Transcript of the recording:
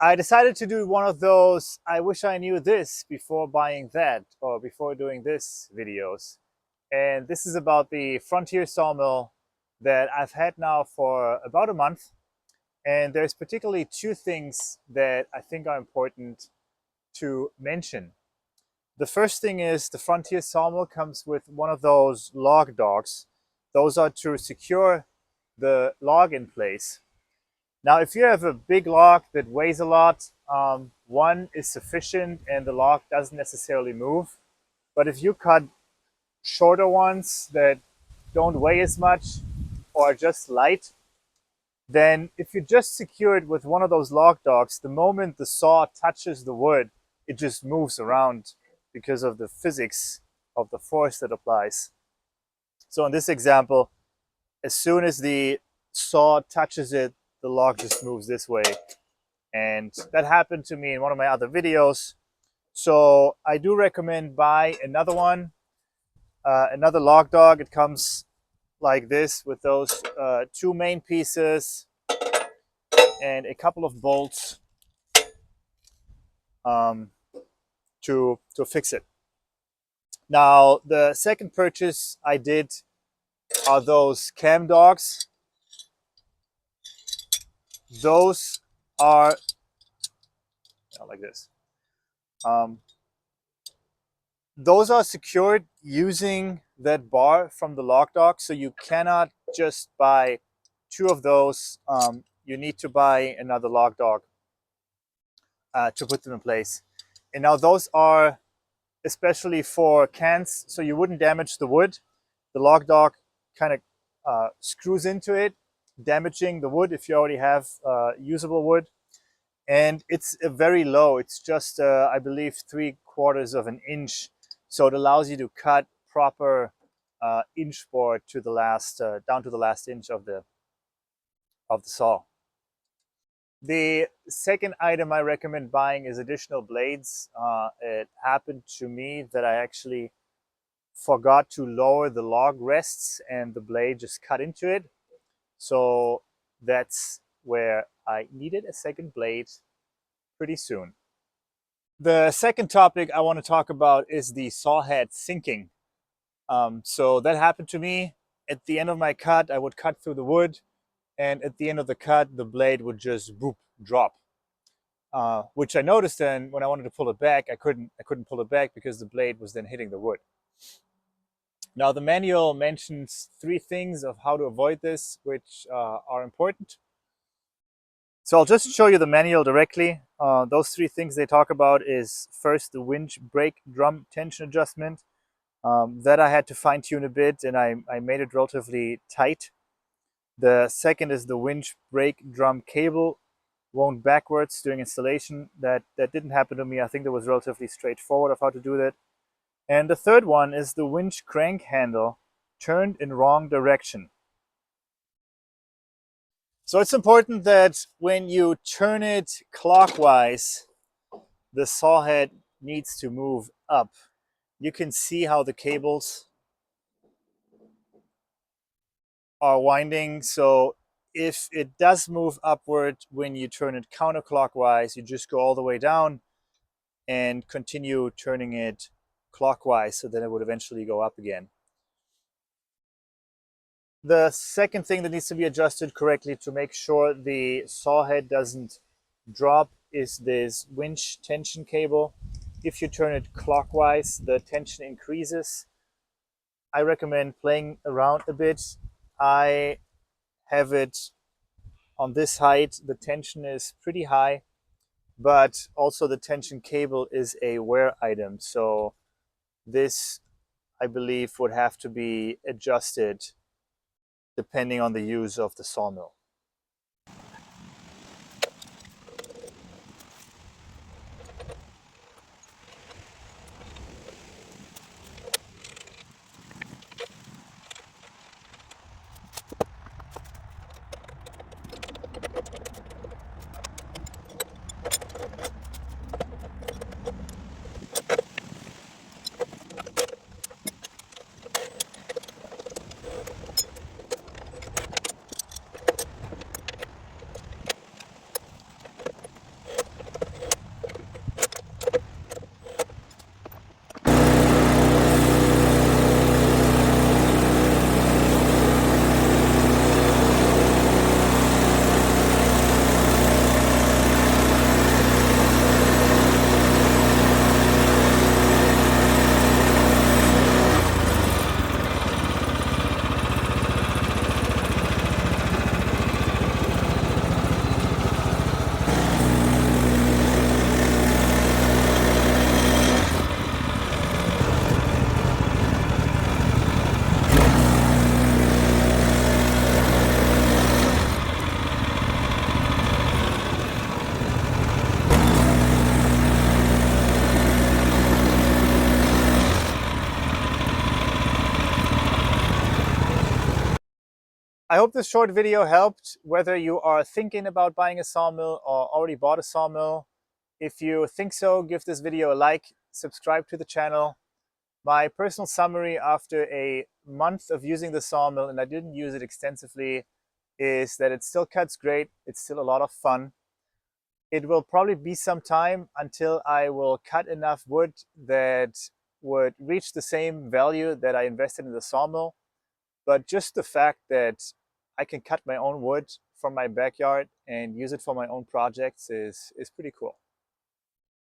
I decided to do one of those I wish I knew this before buying that or before doing this videos. And this is about the Frontier Sawmill that I've had now for about a month. And there's particularly two things that I think are important to mention. The first thing is the Frontier Sawmill comes with one of those log dogs. Those are to secure the log in place. Now, if you have a big log that weighs a lot, one is sufficient and the log doesn't necessarily move. But if you cut shorter ones that don't weigh as much or are just light, then if you just secure it with one of those log dogs, the moment the saw touches the wood, it just moves around because of the physics of the force that applies. So in this example, as soon as the saw touches it, the log just moves this way. And that happened to me in one of my other videos. So I do recommend buy another one, another log dog. It comes like this with those two main pieces and a couple of bolts to fix it. Now, the second purchase I did are those cam dogs. Those are like this. Those are secured using that bar from the log dog, so you cannot just buy two of those. You need to buy another log dog to put them in place. And now those are especially for cants, so you wouldn't damage the wood. The log dog kind of screws into it, damaging the wood if you already have usable wood. And it's very low. It's just, I believe, 3/4 of an inch. So it allows you to cut proper inch board to the last, down to the last inch of the saw. The second item I recommend buying is additional blades. It happened to me that I actually forgot to lower the log rests and the blade just cut into it. So that's where I needed a second blade pretty soon. The second topic I want to talk about is the saw head sinking. So that happened to me. At the end of my cut, I would cut through the wood, and at the end of the cut, the blade would just boop, drop. Which I noticed then when I wanted to pull it back, I couldn't pull it back because the blade was then hitting the wood. Now, the manual mentions 3 things of how to avoid this, which are important. So I'll just show you the manual directly. Those 3 things they talk about is first the winch brake drum tension adjustment. That I had to fine tune a bit, and I made it relatively tight. The second is the winch brake drum cable wound backwards during installation. That didn't happen to me. I think that was relatively straightforward of how to do that. And the third one is the winch crank handle turned in wrong direction. So it's important that when you turn it clockwise, the saw head needs to move up. You can see how the cables are winding. So if it does move upward when you turn it counterclockwise, you just go all the way down and continue turning it clockwise, so then it would eventually go up again. The second thing that needs to be adjusted correctly to make sure the saw head doesn't drop is this winch tension cable. If you turn it clockwise, the tension increases. I recommend playing around a bit. I have it on this height. The tension is pretty high, but also the tension cable is a wear item. So this, I believe, would have to be adjusted depending on the use of the sawmill. I hope this short video helped, whether you are thinking about buying a sawmill or already bought a sawmill. If you think so, give this video a like, subscribe to the channel. My personal summary after a month of using the sawmill, and I didn't use it extensively, is that it still cuts great. It's still a lot of fun. It will probably be some time until I will cut enough wood that would reach the same value that I invested in the sawmill. But just the fact that I can cut my own wood from my backyard and use it for my own projects is pretty cool.